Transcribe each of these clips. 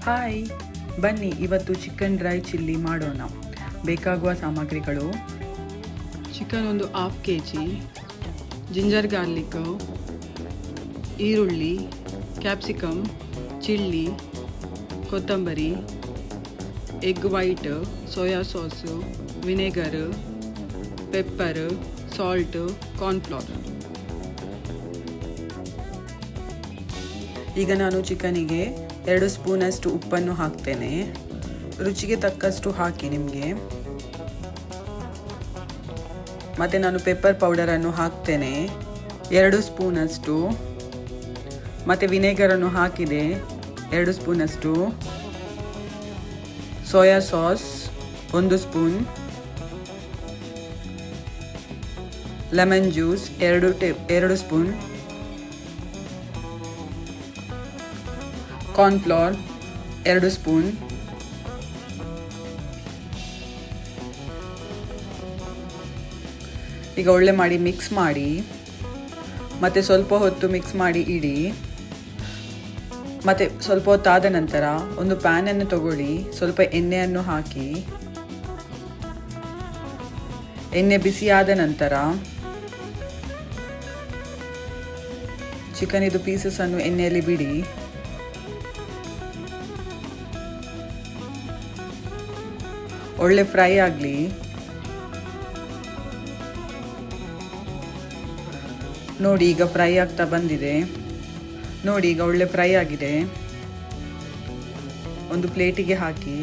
Hi, ಬನ್ನಿ ಇವತ್ತು chicken dry chilli ಮಾಡೋಣ. ಬೇಕಾಗುವ ಸಾಮಗ್ರಿಗಳು: ಚಿಕನ್ ಒಂದು 1/2 kg, ಜಿಂಜರ್ ಗಾರ್ಲಿಕ್, ಈರುಳ್ಳಿ, ಕ್ಯಾಪ್ಸಿಕಮ್, ಚಿಲ್ಲಿ, ಕೊತ್ತಂಬರಿ, egg white, soya sauce, vinegar, pepper, salt, cornflour. ಈಗ ನಾನು ಚಿಕನಿಗೆ 2 ಸ್ಪೂನಷ್ಟು ಉಪ್ಪನ್ನು ಹಾಕ್ತೇನೆ. ರುಚಿಗೆ ತಕ್ಕಷ್ಟು ಹಾಕಿ ನಿಮಗೆ. ಮತ್ತು ನಾನು ಪೆಪ್ಪರ್ ಪೌಡರನ್ನು ಹಾಕ್ತೇನೆ 2 ಸ್ಪೂನಷ್ಟು. ಮತ್ತು ವಿನೆಗರನ್ನು ಹಾಕಿದೆ 2 ಸ್ಪೂನಷ್ಟು. Soya sauce 1 spoon. Lemon juice 2 spoon. Cornflour 2 spoon. ಈಗ ಒಳ್ಳೆ ಮಾಡಿ ಮಿಕ್ಸ್ ಮಾಡಿ, ಮತ್ತು ಸ್ವಲ್ಪ ಹೊತ್ತು ಮಿಕ್ಸ್ ಮಾಡಿ ಇಡಿ. ಮತ್ತು ಸ್ವಲ್ಪ ಹೊತ್ತಾದ ನಂತರ ಒಂದು ಪ್ಯಾನನ್ನು ತಗೊಳ್ಳಿ, ಸ್ವಲ್ಪ ಎಣ್ಣೆಯನ್ನು ಹಾಕಿ. ಎಣ್ಣೆ ಬಿಸಿಯಾದ ನಂತರ ಚಿಕನ್ ಇದು ಪೀಸಸನ್ನು ಎಣ್ಣೆಯಲ್ಲಿ ಬಿಡಿ. ಒಳ್ಳೆ ಫ್ರೈ ಆಗಲಿ. ನೋಡಿ ಈಗ ಫ್ರೈ ಆಗ್ತಾ ಬಂದಿದೆ. ನೋಡಿ ಈಗ ಒಳ್ಳೆ ಫ್ರೈ ಆಗಿದೆ. ಒಂದು ಪ್ಲೇಟಿಗೆ ಹಾಕಿ,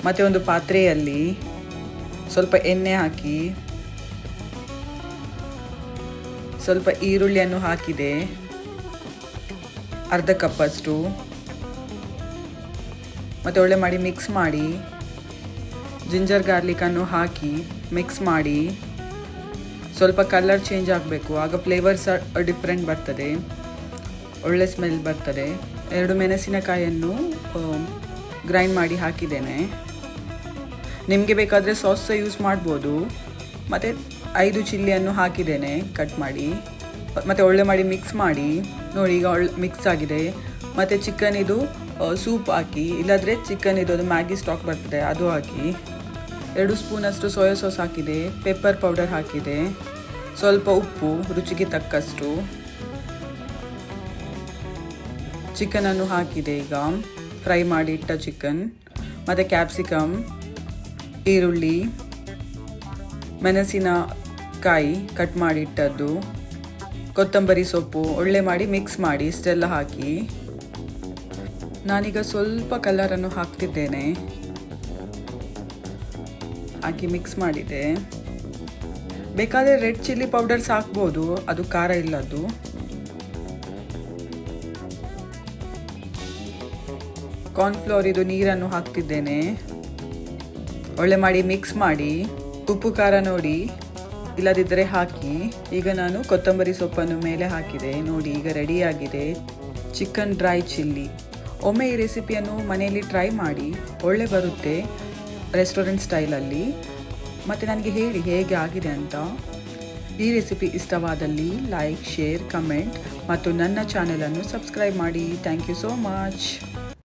ಮತ್ತು ಒಂದು ಪಾತ್ರೆಯಲ್ಲಿ ಸ್ವಲ್ಪ ಎಣ್ಣೆ ಹಾಕಿ, ಸ್ವಲ್ಪ ಈರುಳ್ಳಿಯನ್ನು ಹಾಕಿದೆ, ಅರ್ಧ ಕಪ್ಪಷ್ಟು. ಮತ್ತು ಒಳ್ಳೆ ಮಾಡಿ ಮಿಕ್ಸ್ ಮಾಡಿ. ಜಿಂಜರ್ ಗಾರ್ಲಿಕನ್ನು ಹಾಕಿ ಮಿಕ್ಸ್ ಮಾಡಿ. ಸ್ವಲ್ಪ ಕಲರ್ ಚೇಂಜ್ ಆಗಬೇಕು, ಆಗ ಫ್ಲೇವರ್ಸ್ ಡಿಫ್ರೆಂಟ್ ಬರ್ತದೆ, ಒಳ್ಳೆ ಸ್ಮೆಲ್ ಬರ್ತದೆ. 2 ಮೆಣಸಿನಕಾಯಿಯನ್ನು ಗ್ರೈಂಡ್ ಮಾಡಿ ಹಾಕಿದ್ದೇನೆ. ನಿಮಗೆ ಬೇಕಾದರೆ ಸಾಸ್ ಯೂಸ್ ಮಾಡ್ಬೋದು. ಮತ್ತು 5 ಚಿಲ್ಲಿಯನ್ನು ಹಾಕಿದ್ದೇನೆ ಕಟ್ ಮಾಡಿ. ಮತ್ತು ಒಳ್ಳೆ ಮಾಡಿ ಮಿಕ್ಸ್ ಮಾಡಿ. ನೋಡಿ ಈಗ ಮಿಕ್ಸ್ ಆಗಿದೆ. ಮತ್ತು ಚಿಕನ್ ಇದು ಸೂಪ್ ಹಾಕಿ, ಇಲ್ಲಾಂದರೆ ಚಿಕನ್ ಇದು ಮ್ಯಾಗಿ ಸ್ಟಾಕ್ ಬರ್ತದೆ ಅದು ಹಾಕಿ. 2 ಸ್ಪೂನಷ್ಟು ಸೋಯಾ ಸಾಸ್ ಹಾಕಿದೆ, ಪೆಪ್ಪರ್ ಪೌಡರ್ ಹಾಕಿದೆ, ಸ್ವಲ್ಪ ಉಪ್ಪು ರುಚಿಗೆ ತಕ್ಕಷ್ಟು. ಚಿಕನನ್ನು ಹಾಕಿದೆ. ಈಗ ಫ್ರೈ ಮಾಡಿ ಇಟ್ಟ ಚಿಕನ್, ಮತ್ತು ಕ್ಯಾಪ್ಸಿಕಮ್, ಈರುಳ್ಳಿ, ಮೆಣಸಿನಕಾಯಿ ಕಟ್ ಮಾಡಿ ಇಟ್ಟದ್ದು, ಕೊತ್ತಂಬರಿ ಸೊಪ್ಪು ಒಳ್ಳೆ ಮಾಡಿ ಮಿಕ್ಸ್ ಮಾಡಿ ಇಷ್ಟೆಲ್ಲ ಹಾಕಿ. ನಾನೀಗ ಸ್ವಲ್ಪ ಕಲರನ್ನು ಹಾಕ್ತಿದ್ದೇನೆ. ಹಾಕಿ ಮಿಕ್ಸ್ ಮಾಡಿದೆ. ಬೇಕಾದರೆ ರೆಡ್ ಚಿಲ್ಲಿ ಪೌಡರ್ಸ್ ಹಾಕ್ಬೋದು, ಅದು ಖಾರ ಇಲ್ಲದ್ದು. ಕಾರ್ನ್ಫ್ಲವರ್ ಇದು ನೀರನ್ನು ಹಾಕ್ತಿದ್ದೇನೆ. ಒಳ್ಳೆ ಮಾಡಿ ಮಿಕ್ಸ್ ಮಾಡಿ. ಉಪ್ಪು ಖಾರ ನೋಡಿ, ಇಲ್ಲದಿದ್ದರೆ ಹಾಕಿ. ಈಗ ನಾನು ಕೊತ್ತಂಬರಿ ಸೊಪ್ಪನ್ನು ಮೇಲೆ ಹಾಕಿದೆ. ನೋಡಿ ಈಗ ರೆಡಿಯಾಗಿದೆ ಚಿಕನ್ ಡ್ರೈ ಚಿಲ್ಲಿ. ಒಮ್ಮೆ ಈ ರೆಸಿಪಿಯನ್ನು ಮನೆಯಲ್ಲಿ ಟ್ರೈ ಮಾಡಿ, ಒಳ್ಳೆ ಬರುತ್ತೆ ರೆಸ್ಟೋರೆಂಟ್ ಸ್ಟೈಲಲ್ಲಿ. ಮತ್ತು ನನಗೆ ಹೇಳಿ ಹೇಗೆ ಆಗಿದೆ ಅಂತ. ಈ ರೆಸಿಪಿ ಇಷ್ಟವಾದಲ್ಲಿ ಲೈಕ್, ಶೇರ್, ಕಮೆಂಟ್ ಮತ್ತು ನನ್ನ ಚಾನೆಲನ್ನು ಸಬ್ಸ್ಕ್ರೈಬ್ ಮಾಡಿ. Thank you so much.